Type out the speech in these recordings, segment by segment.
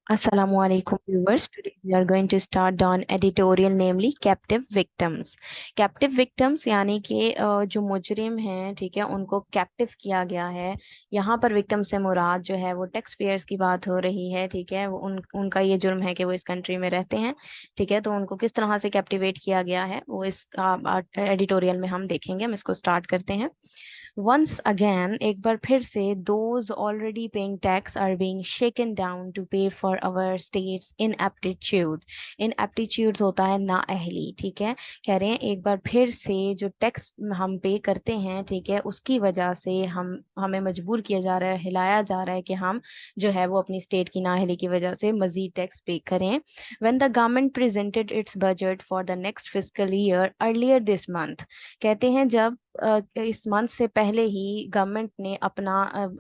Assalamualaikum viewers. Today we are going to start on editorial namely captive victims. Captive victims यानी कि जो मुजरिम हैं, ठीक है, उनको कैप्टिव किया गया है। यहाँ पर विक्टिम से मुराद जो है वो टैक्स पेयर्स की बात हो रही है, ठीक है। वो उनका ये जुर्म है कि वो इस कंट्री में रहते हैं, ठीक है। तो उनको किस तरह से कैप्टिवेट किया गया है वो इस एडिटोरियल में हम देखेंगे। हम इसको स्टार्ट करते हैं। Once again, एक बार फिर से those already paying tax are being shaken down to pay for our state's inaptitude. Inaptitude होता है नाअहली, ठीक है। कह रहे हैं एक बार फिर से जो टैक्स हम पे करते हैं, ठीक है, उसकी वजह से हमें मजबूर किया जा रहा है, हिलाया जा रहा है कि हम जो है वो अपनी स्टेट की नाअहली की वजह से मजीद टैक्स पे करें। When the government presented its budget for the next fiscal year earlier this month, कहते हैं जब इस मंथ से पहले ही गवर्नमेंट ने अपना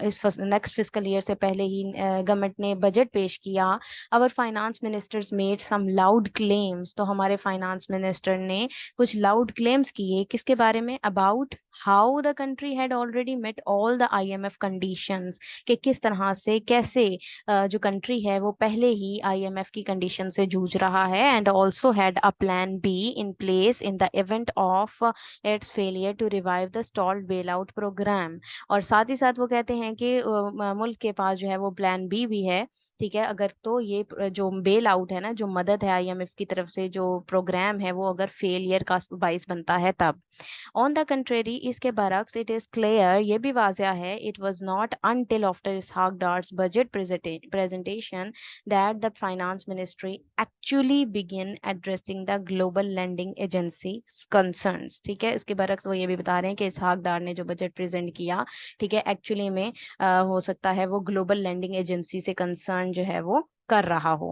इस नेक्स्ट फिस्कल ईयर से पहले ही गवर्नमेंट ने बजट पेश किया। Our finance minister's made some loud claims, तो हमारे फाइनेंस मिनिस्टर ने कुछ लाउड क्लेम्स किए किसके बारे में? About how the country had already met all the IMF conditions, कि किस तरह से कैसे जो कंट्री है वो पहले ही आईएमएफ की कंडीशन से जूझ रहा है। And also had a plan B in place in the event of its failure to revive the stalled bailout programme. और साथ ही साथ वो कहते हैं कि मुल्क के पास जो है वो प्लान बी भी है, ठीक है, अगर तो ये जो बेल आउट है ना, जो मदद है आईएमएफ की तरफ से, जो प्रोग्राम है वो अगर फेलियर का बाइस बनता है तब। ऑन द कंट्रेरी, इसके बरक्स इट इज क्लियर, ये भी वाजिया है, it was not until after Ishaq Dar's budget presentation that the finance ministry actually begin addressing the global lending agency concerns, ठीक है। इसके बरक्स वो ये भी बता रहे हैं कि इसहाक डार ने जो बजट प्रेजेंट किया, ठीक है, एक्चुअली में हो सकता है वो ग्लोबल लैंडिंग एजेंसी से कंसर्न जो है वो कर रहा हो।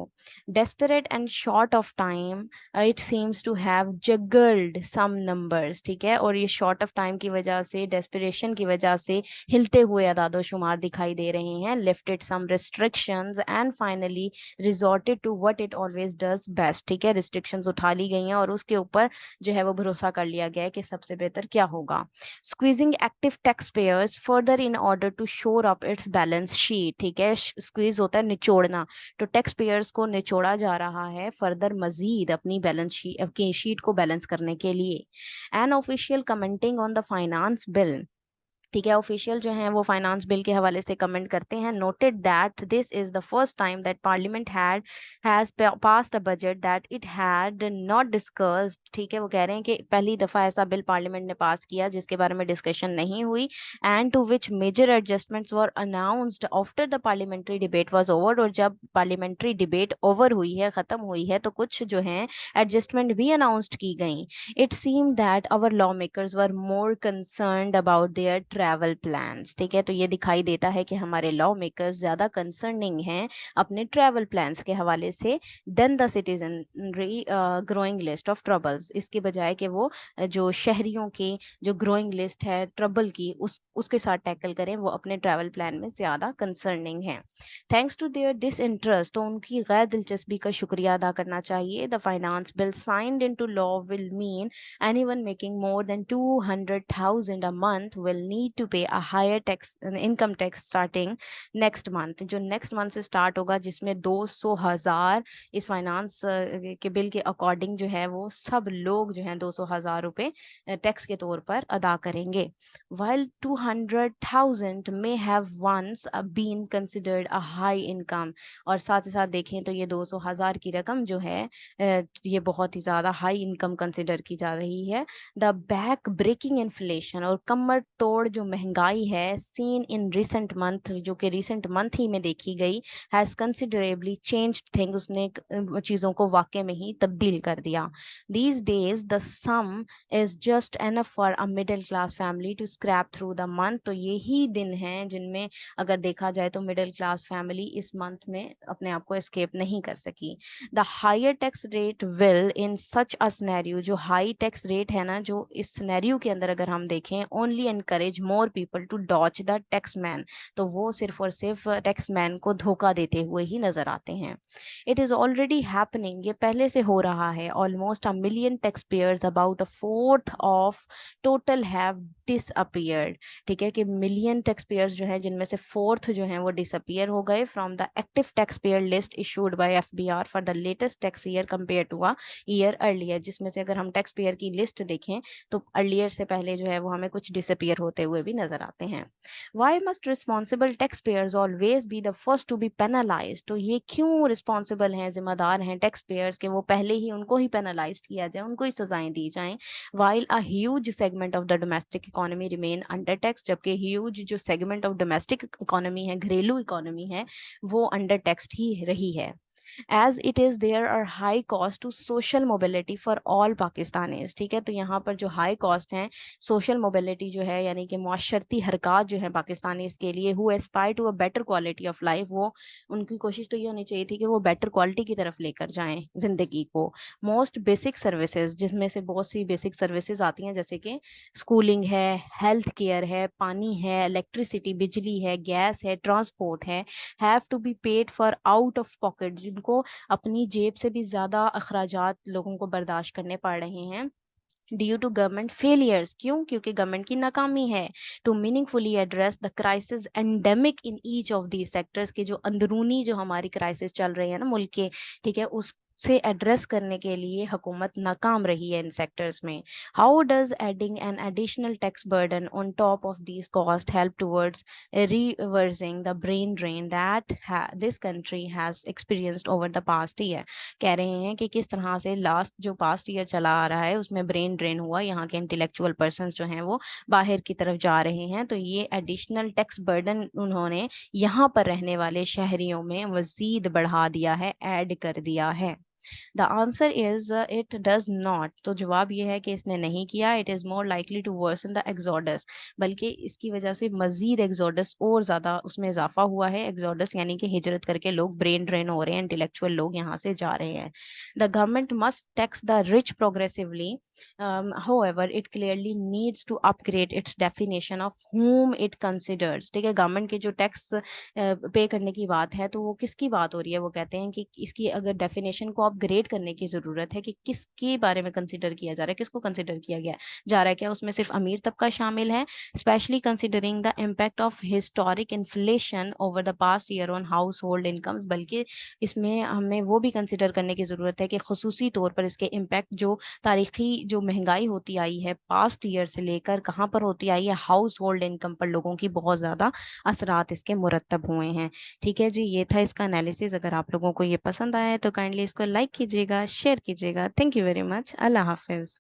Desperate and short of time, it seems to have juggled some numbers, ठीक है। और ये short of time की वजह से, desperation की वजह से हिलते हुए अदादो शुमार दिखाई दे रहे हैं। Lifted some restrictions and finally resorted to what it always does best, ठीक है। restrictions उठा ली गई हैं और उसके ऊपर जो है वो भरोसा कर लिया गया है कि सबसे बेहतर क्या होगा। Squeezing active taxpayers further in order to shore up its balance sheet, ठीक है। Squeeze होता है निचोड़ना, तो टैक्स पेयर्स को निचोड़ा जा रहा है फर्दर मजीद अपनी बैलेंस शीट, अपनी शीट को बैलेंस करने के लिए। An official commenting on the finance bill, ठीक है, ऑफिशियल जो हैं वो फाइनेंस बिल के हवाले से कमेंट करते हैं। Noted that this is the first time that parliament has passed a budget that it had not discussed, ठीक है। वो कह रहे हैं कि पहली दफा ऐसा बिल पार्लियामेंट ने पास किया जिसके बारे में डिस्कशन नहीं हुई। And to which major adjustments were announced after the parliamentary debate was over, और जब पार्लियामेंट्री डिबेट ओवर हुई है, खत्म हुई है, तो कुछ जो है एडजस्टमेंट भी अनाउंस्ड की गई। It seemed that our lawmakers were more concerned about their travel plans, ठीक है। तो ये दिखाई देता है कि हमारे लॉ मेकर्स ज्यादा कंसर्निंग हैं अपने ट्रैवल प्लान्स के हवाले से then the citizenry growing list of troubles, इसके बजाय कि वो जो शहरियों की जो ग्रोइंग लिस्ट है ट्रबल की उसके साथ टैकल करें, वो अपने ट्रैवल प्लान में ज्यादा कंसर्निंग हैं। Thanks to their disinterest, तो उनकी गैर दिलचस्पी का शुक्रिया अदा करना चाहिए। The finance bill signed into law will mean anyone making more than 200,000 a month will need to pay a higher tax income tax starting next month, जो नेक्स्ट मंथ से स्टार्ट होगा, जिसमें 200,000 इस फाइनेंस के बिल के according जो है वो सब लोग जो है 200,000 रुपए टैक्स के तौर पर अदा करेंगे। while 200,000 may have once been considered a high income, और साथ ही साथ देखें तो ये 200,000 की रकम जो है ये बहुत ही ज्यादा हाई इनकम कंसिडर की जा रही है। द बैक ब्रेकिंग इन्फ्लेशन, और कमर तोड़ जो महंगाई है सीन इन रिसेंट मंथ, जो कि रिसेंट मंथ ही में देखी गई, हैज कंसिडरेबली चेंज्ड थिंग, उसने चीजों को वाकई में ही तब्दील कर दिया। These days the sum is just enough for a middle class family to scrape through the month, तो यही दिन हैं जिनमें अगर देखा जाए तो मिडिल क्लास फैमिली इस मंथ में अपने आप को एस्केप नहीं कर सकी। The higher tax rate will in such a scenario, जो हाई टैक्स रेट है ना, जो इस सिनेरियो के अंदर अगर हम देखें, only encourage more people to dodge the tax man, तो वो सिर्फ और सिर्फ टैक्स मैन को धोखा देते हुए ही नजर आते हैं। इट इज ऑलरेडी हैपनिंग, ये पहले से हो रहा है। Almost a million tax payers, about a fourth of total have disappeared. ठीक है, कि मिलियन टैक्स पेयर्स जो है जिनमें से फोर्थ जो है वो डिसअपियर हो गए from the active tax payer list issued by FBR for the latest tax year compare to a year earlier. जिसमें से अगर हम टैक्स पेयर की लिस्ट देखें तो अर्लियर से पहले जो है वो हमें कुछ डिसअपियर होते हुए भी नजर आते हैं। Why must responsible taxpayers always be the first to be penalized? तो ये क्यों रिस्पॉन्सिबल हैं, जिम्मेदार हैं टैक्स पेयर्स के वो पहले ही उनको ही पेनलाइज किया जाए, उनको ही सजाएं दी जाएं। While a huge segment of the domestic economy remain under tax, जबकि huge जो segment of domestic economy है, घरेलू इकोनॉमी है, वो अंडर टैक्सड ही रही है। As it is there are high cost to social mobility for all Pakistanis. ठीक है, तो यहाँ पर जो हाई कॉस्ट है सोशल मोबिलिटी जो है यानी कि मुआशरती हरकत जो है पाकिस्तानीज के लिए, who aspire to a better quality of life, वो उनकी कोशिश तो ये होनी चाहिए थी कि वो बेटर क्वालिटी की तरफ लेकर जाएं जिंदगी को। मोस्ट बेसिक सर्विसेज, जिसमें से बहुत सी बेसिक सर्विसेज आती हैं जैसे कि स्कूलिंग है, हेल्थ केयर है, पानी है, इलेक्ट्रिसिटी बिजली है, गैस है, ट्रांसपोर्ट है, have to be paid for out of pocket, जिनको अपनी जेब से भी ज्यादा अखराजात लोगों को बर्दाश्त करने पड़ रहे हैं ड्यू टू गवर्नमेंट फेलियर्स। क्यों? क्योंकि गवर्नमेंट की नाकामी है to meaningfully address the crisis endemic in each of the sectors, के जो अंदरूनी जो हमारी क्राइसिस चल रही है ना मुल्क के, ठीक है, उस से एड्रेस करने के लिए हुकूमत नाकाम रही है इन सेक्टर्स में। How does adding an additional tax burden on top of these cost help towards reversing the brain drain that this country has experienced over the past year? कह रहे हैं कि किस तरह से लास्ट जो पास्ट ईयर चला आ रहा है उसमें ब्रेन ड्रेन हुआ, यहाँ के इंटेलेक्चुअल पर्सन जो हैं वो बाहर की तरफ जा रहे हैं, तो ये एडिशनल टैक्स बर्डन उन्होंने यहाँ पर रहने वाले शहरियों में मजीद बढ़ा दिया है, ऐड कर दिया है। The answer is it does not. तो जवाब ये है कि इसने नहीं किया। It is more likely to worsen the exodus, बल्कि इसकी वजह से मजीद एग्जोडस और ज्यादा उसमें इजाफा हुआ है। एग्जोडस यानी कि हिजरत करके लोग ब्रेन ड्रेन हो रहे हैं, इंटेलेक्चुअल लोग यहाँ से जा रहे हैं। The government must tax the rich progressively, however it clearly needs to upgrade its definition of whom it considers। ठीक है, गवर्नमेंट के जो टैक्स पे करने की बात है तो वो किसकी बात हो रही है? वो कहते हैं कि इसकी अगर डेफिनेशन को अपग्रेड करने की जरूरत है कि किसके बारे में कंसिडर किया जा रहा है, किसको कंसिडर किया गया जा रहा है। क्या उसमें सिर्फ अमीर तबका शामिल है? Specially considering the impact of historic inflation over the past year on house hold incomes, बल्कि इसमें हमें वो भी कंसिडर करने की जरूरत है कि खसूसी तौर पर इसके इम्पैक्ट जो तारीखी जो महंगाई होती आई है पास्ट ईयर से लेकर कहाँ पर होती आई है, हाउस होल्ड इनकम पर लोगों की बहुत ज्यादा असरात इसके मुरतब हुए हैं। ठीक है जी, ये था इसका एनालिसिस। अगर आप लोगों को ये पसंद आया है तो काइंडली इसको लाइक कीजिएगा, शेयर कीजिएगा। Thank you very much. Allah Hafiz.